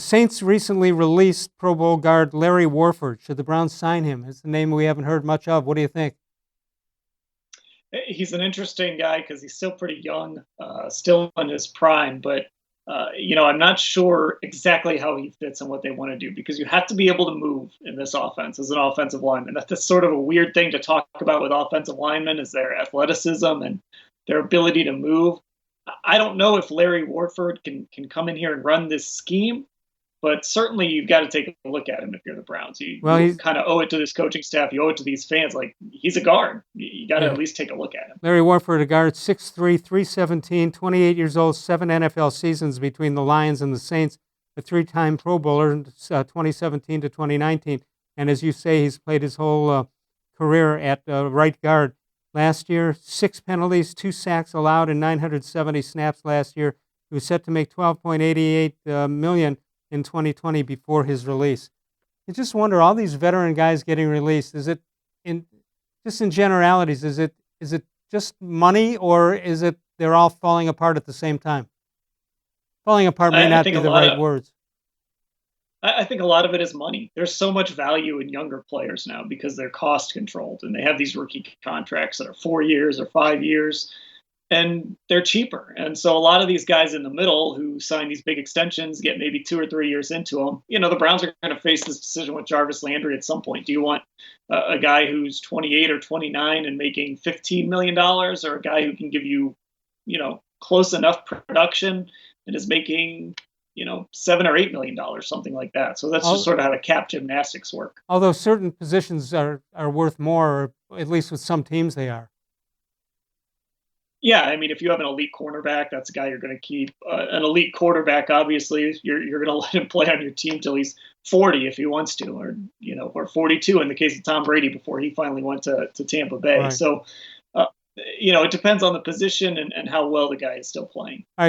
Saints recently released Pro Bowl guard Larry Warford. Should the Browns sign him? It's a name we haven't heard much of. What do you think? He's an interesting guy because he's still pretty young, still in his prime. But I'm not sure exactly how he fits and what they want to do because you have to be able to move in this offense as an offensive lineman. That's sort of a weird thing to talk about with offensive linemen is their athleticism and their ability to move. I don't know if Larry Warford can come in here and run this scheme, but certainly you've got to take a look at him if you're the Browns. You, Well, you he's kind of owe it to this coaching staff. You owe it to these fans. Like, he's a guard. You got to yeah. at least take a look at him. Larry Warford, a guard, 6'3", 317, 28 years old, 7 NFL seasons between the Lions and the Saints, a three-time Pro Bowler, 2017 to 2019. And as you say, he's played his whole career at right guard. Last year, 6 penalties, 2 sacks allowed in 970 snaps last year. He was set to make $12.88 million in 2020 before his release. You just wonder, all these veteran guys getting released, is it in just in generalities, is it just money, or is it they're all falling apart at the same time? Falling apart may I not think be a the lot right of words. I think a lot of it is money. There's so much value in younger players now because they're cost controlled and they have these rookie contracts that are 4 years or 5 years, and they're cheaper. And so a lot of these guys in the middle who sign these big extensions get maybe 2 or 3 years into them. The Browns are going to face this decision with Jarvis-Landry at some point. Do you want a guy who's 28 or 29 and making $15 million, or a guy who can give you, close enough production and is making, $7 or $8 million, something like that? So that's just Al- sort of how the cap gymnastics work. Although certain positions are worth more, or at least with some teams they are. Yeah, I mean, if you have an elite cornerback, that's a guy you're going to keep. An elite quarterback, obviously, you're going to let him play on your team till he's 40 if he wants to, or 42 in the case of Tom Brady before he finally went to Tampa Bay. Right. So, it depends on the position and how well the guy is still playing. All right.